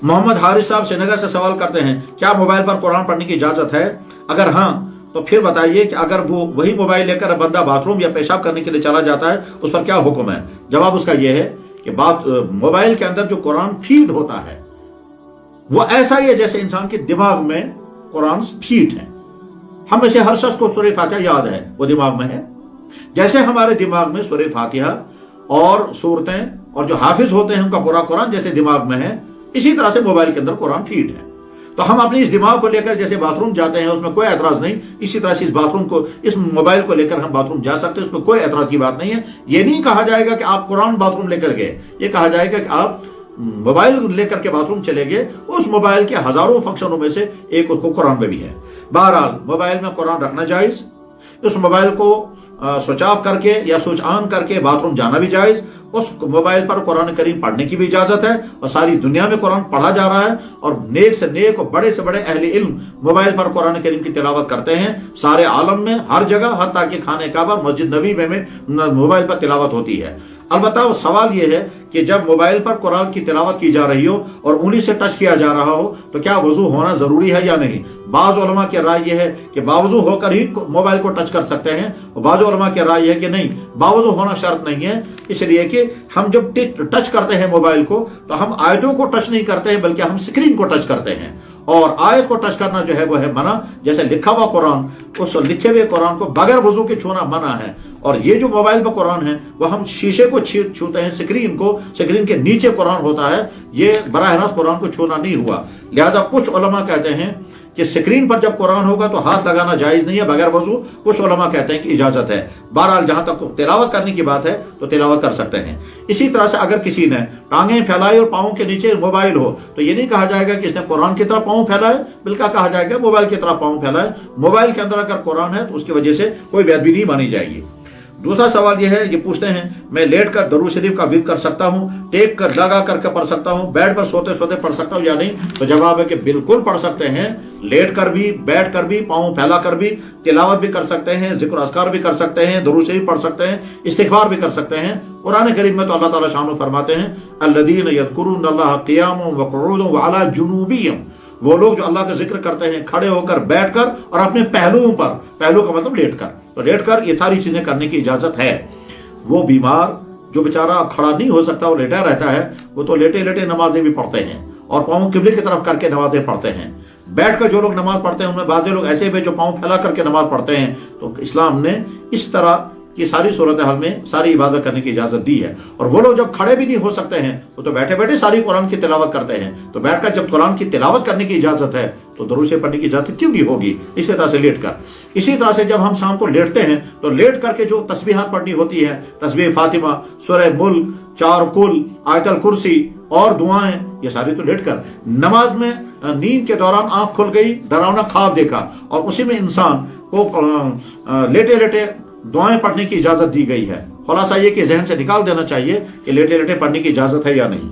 मोहम्मद हारिस साहब श्रीनगर से सवाल करते हैं, क्या मोबाइल पर कुरान पढ़ने की इजाजत है? अगर हाँ तो फिर बताइए कि अगर वो वही मोबाइल लेकर बंदा बाथरूम या पेशाब करने के लिए चला जाता है, उस पर क्या हुक्म है? जवाब उसका यह है कि मोबाइल के अंदर जो कुरान फीड होता है वो ऐसा ही है जैसे इंसान के दिमाग में कुरान फीड है। हम में से हर शख्स को सूरह फातिहा याद है, वो दिमाग में है। जैसे हमारे दिमाग में सूरह फातिहा और सूरतें और जो हाफिज होते हैं उनका पूरा कुरान जैसे दिमाग में है, इसी तरह से मोबाइल के अंदर कुरान फीड है। तो हम अपने इस दिमाग को लेकर जैसे बाथरूम जाते हैं, उसमें कोई एतराज नहीं, इसी तरह से इस मोबाइल को लेकर हम बाथरूम जा सकते हैं, उसमें कोई एतराज की बात नहीं है। ये नहीं कहा जाएगा कि आप कुरान बाथरूम लेकर गए, ये कहा जाएगा कि आप मोबाइल लेकर के बाथरूम चले गए। उस मोबाइल के हजारों फंक्शनों में से एक उसको कुरान में भी है। बहरहाल मोबाइल में कुरान रखना जायज, उस मोबाइल को स्विच ऑफ करके या स्विच ऑन करके बाथरूम जाना भी जायज। उस मोबाइल पर कुरान करीम पढ़ने की भी इजाजत है और सारी दुनिया में कुरान पढ़ा जा रहा है और नेक से नेक और बड़े से बड़े अहले इल्म मोबाइल पर कुरान करीम की तिलावत करते हैं। सारे आलम में हर जगह, हत्ता कि खाने काबा मस्जिद नबी में मोबाइल पर तिलावत होती है। अलबत्ता सवाल यह है कि जब मोबाइल पर कुरान की तिलावत की जा रही हो और उंगली से टच किया जा रहा हो तो क्या वजू होना जरूरी है या नहीं? बाज़ उलमा की राय यह है कि बावजू होकर ही मोबाइल को टच कर सकते हैं, और बाज़ उलमा की राय है कि नहीं, बावजू होना शर्त नहीं है। इसलिए कि हम जब टच करते हैं मोबाइल को तो हम आयतों को टच नहीं करते हैं बल्कि हम स्क्रीन को टच करते हैं, और आयत को टच करना जो है वो है मना। जैसे लिखा हुआ कुरान, उस लिखे हुए कुरान को बगैर वजू के छूना मना है। और ये जो मोबाइल पर कुरान है वो हम शीशे को छूते हैं, स्क्रीन के नीचे कुरान होता है, ये बराह रास्त कुरान को छूना नहीं हुआ। लिहाजा कुछ उलमा कहते हैं कि स्क्रीन पर जब कुरान होगा तो हाथ लगाना जायज नहीं है बगैर वजू, कुछ उलमा कहते हैं कि इजाजत है। बहरहाल जहां तक तिलावत करने की बात है तो तिलावत कर सकते हैं। इसी तरह से अगर किसी ने टांगें फैलाई और पाँव के नीचे मोबाइल हो तो ये नहीं कहा जाएगा कि इसने कुरान की तरफ पाँव फैलाए, बल्कि कहा जाएगा मोबाइल की तरफ पाँव फैलाए। मोबाइल के अंदर अगर कुरान है तो उसकी वजह से कोई बेअदबी नहीं मानी जाएगी। दूसरा सवाल यह है, ये पूछते हैं, मैं लेट कर दरूद शरीफ का विर्द कर सकता हूँ, टेक कर लगा करके पढ़ सकता हूँ, बेड पर सोते सोते पढ़ सकता हूँ या नहीं? तो जवाब है कि बिल्कुल पढ़ सकते हैं। लेट कर भी, बैठ कर भी, पाँव फैला कर भी तिलावत भी कर सकते हैं, जिक्र अस्कार भी कर सकते हैं, दरूद शरीफ पढ़ सकते हैं, इस्तिग़फ़ार भी कर सकते हैं। कुरान करीम में तो अल्लाह ताला शान फरमाते हैं, अल्लज़ीना यज़कुरूनल्लाह क़ियामन व क़ुऊदन व अला जुनूबिहिम, वो लोग जो अल्लाह का जिक्र करते हैं खड़े होकर, बैठकर और अपने पहलुओं पर, पहलू का मतलब लेटकर, तो लेटकर ये सारी चीजें करने की इजाजत है। वो बीमार जो बेचारा खड़ा नहीं हो सकता, वो लेटा रहता है, वो तो लेटे लेटे नमाजें भी पढ़ते हैं और पाँव किबले की तरफ करके नमाजें पढ़ते हैं। बैठकर जो लोग नमाज पढ़ते हैं उनमें बाज़ लोग ऐसे भी जो पाँव फैला करके नमाज पढ़ते हैं। तो इस्लाम ने इस तरह कि सारी सूरत हाल में सारी इबादत करने की इजाजत दी है। और वो लोग जब खड़े भी नहीं हो सकते हैं तो बैठे बैठे सारी कुरान की तिलावत करते हैं। तो बैठकर जब कुरान की तिलावत करने की इजाजत है तो दरूद शरीफ पढ़ने की इजाजत क्यों नहीं होगी? इसी तरह से लेट कर, इसी तरह से जब हम शाम को लेटते हैं तो लेट करके जो तस्बीहात पढ़नी होती है, तस्बीह फातिमा, सूरह मुल्क, 4 कुल, आयतल कुर्सी और दुआएं, ये सारी तो लेट कर। नमाज में नींद के दौरान आंख खुल गई, डरावना ख्वाब देखा और उसी में इंसान को लेटे लेटे दुआएं पढ़ने की इजाजत दी गई है। खुलासा ये कि जहन से निकाल देना चाहिए कि लेटे लेटे पढ़ने की इजाजत है या नहीं।